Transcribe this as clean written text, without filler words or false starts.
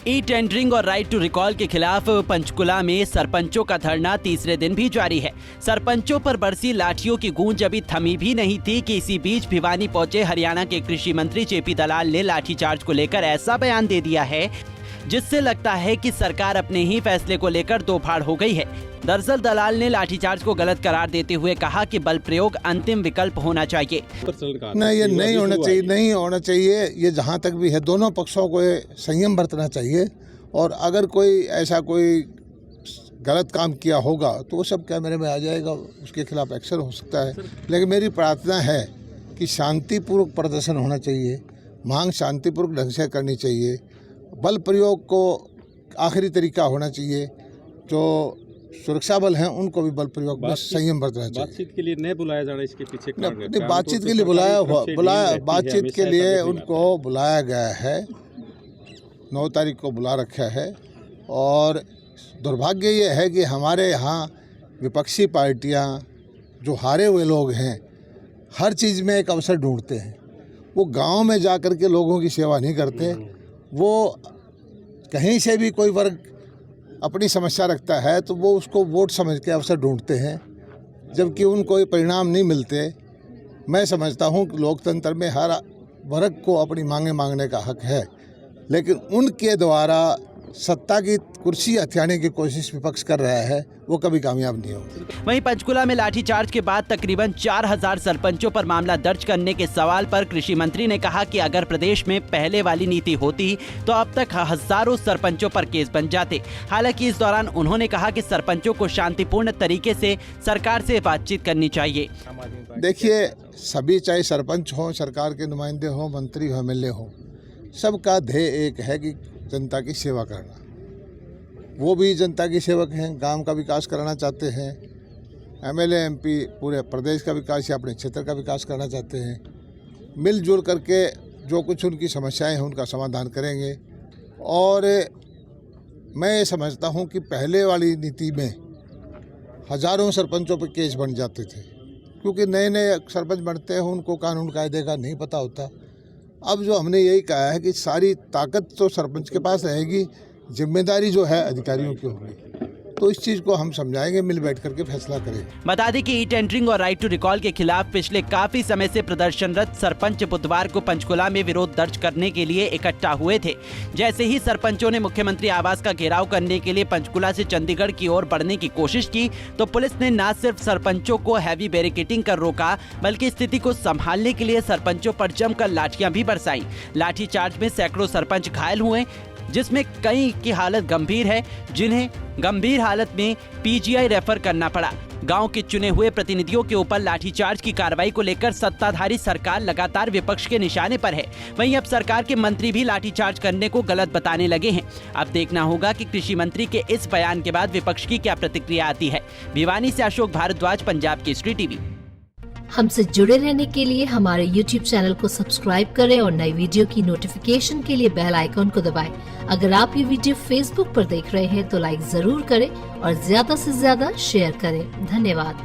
E tendering और right to recall के खिलाफ पंचकुला में सरपंचों का धरना तीसरे दिन भी जारी है। सरपंचों पर बरसी लाठियों की गूंज अभी थमी भी नहीं थी कि इसी बीच भिवानी पहुंचे हरियाणा के कृषि मंत्री जेपी दलाल ने लाठीचार्ज को लेकर ऐसा बयान दे दिया है जिससे लगता है कि सरकार अपने ही फैसले को लेकर दो फाड़ हो गई है। दरअसल दलाल ने लाठीचार्ज को गलत करार देते हुए कहा कि बल प्रयोग अंतिम विकल्प होना चाहिए। नहीं, ये नहीं होना चाहिए। ये जहाँ तक भी है दोनों पक्षों को संयम बरतना चाहिए और अगर कोई ऐसा कोई गलत काम किया होगा तो वो सब कैमरे में आ जाएगा, उसके खिलाफ एक्शन हो सकता है। लेकिन मेरी प्रार्थना है कि शांतिपूर्वक प्रदर्शन होना चाहिए, मांग शांतिपूर्वक ढंग से करनी चाहिए, बल प्रयोग को आखिरी तरीका होना चाहिए। जो सुरक्षा बल हैं उनको भी बल प्रयोग में संयम बरतना चाहिए। बातचीत के लिए नहीं बुलाया जाना, इसके पीछे नहीं, बातचीत के लिए बातचीत के लिए उनको बुलाया गया है, 9 तारीख को बुला रखा है। और दुर्भाग्य ये है कि हमारे यहाँ विपक्षी पार्टियाँ जो हारे हुए लोग हैं हर चीज़ में एक अवसर ढूंढते हैं। वो गांव में जा कर के लोगों की सेवा नहीं करते। वो कहीं से भी कोई वर्ग अपनी समस्या रखता है तो वो उसको वोट समझ के अवसर ढूंढते हैं, जबकि उनको परिणाम नहीं मिलते। मैं समझता हूँ कि लोकतंत्र में हर वर्ग को अपनी मांगे मांगने का हक है, लेकिन उनके द्वारा सत्ता की कुर्सी हथियाने की कोशिश विपक्ष कर रहा है, वो कभी कामयाब नहीं होगी। वहीं पंचकुला में लाठीचार्ज के बाद तकरीबन 4000 सरपंचों पर मामला दर्ज करने के सवाल पर कृषि मंत्री ने कहा कि अगर प्रदेश में पहले वाली नीति होती तो अब तक हजारों सरपंचों पर केस बन जाते। हालांकि इस दौरान उन्होंने कहा कि सरपंचों को शांतिपूर्ण तरीके से सरकार से बातचीत करनी चाहिए। देखिए, सभी चाहे सरपंच हो, सरकार के नुमाइंदे हो, मंत्री हो, MLA हो, सबका ध्येय एक है कि जनता की सेवा करना। वो भी जनता की सेवक हैं, गांव का विकास कराना चाहते हैं। MLA MP पूरे प्रदेश का विकास या अपने क्षेत्र का विकास करना चाहते हैं। मिलजुल करके जो कुछ उनकी समस्याएं हैं उनका समाधान करेंगे। और मैं ये समझता हूं कि पहले वाली नीति में हजारों सरपंचों पर केस बन जाते थे, क्योंकि नए नए सरपंच बनते हैं, उनको कानून कायदे का नहीं पता होता। अब जो हमने यही कहा है कि सारी ताकत तो सरपंच के पास रहेगी, जिम्मेदारी जो है अधिकारियों की होगी। तो इस चीज को हम समझाएंगे, मिल बैठ करके फैसला करेंगे। बता दें कि ई टेंडरिंग और राइट टू रिकॉल के खिलाफ पिछले काफी समय से प्रदर्शनरत सरपंच बुधवार को पंचकुला में विरोध दर्ज करने के लिए इकट्ठा हुए थे। जैसे ही सरपंचों ने मुख्यमंत्री आवास का घेराव करने के लिए पंचकुला से चंडीगढ़ की ओर बढ़ने की कोशिश की तो पुलिस ने न सिर्फ सरपंचों को हैवी बैरिकेडिंग कर रोका, बल्कि स्थिति को संभालने के लिए सरपंचों पर जमकर लाठियां भी बरसाई। लाठीचार्ज में सैकड़ों सरपंच घायल हुए, जिसमें कई की हालत गंभीर है, जिन्हें गंभीर हालत में PGI रेफर करना पड़ा। गांव के चुने हुए प्रतिनिधियों के ऊपर लाठीचार्ज की कार्रवाई को लेकर सत्ताधारी सरकार लगातार विपक्ष के निशाने पर है। वहीं अब सरकार के मंत्री भी लाठीचार्ज करने को गलत बताने लगे हैं। अब देखना होगा कि कृषि मंत्री के इस बयान के बाद विपक्ष की क्या प्रतिक्रिया आती है। भिवानी से अशोक भारद्वाज, पंजाब केसरी टीवी। हमसे जुड़े रहने के लिए हमारे YouTube चैनल को सब्सक्राइब करें और नई वीडियो की नोटिफिकेशन के लिए बेल आइकॉन को दबाएं। अगर आप ये वीडियो Facebook पर देख रहे हैं तो लाइक जरूर करें और ज्यादा से ज्यादा शेयर करें। धन्यवाद।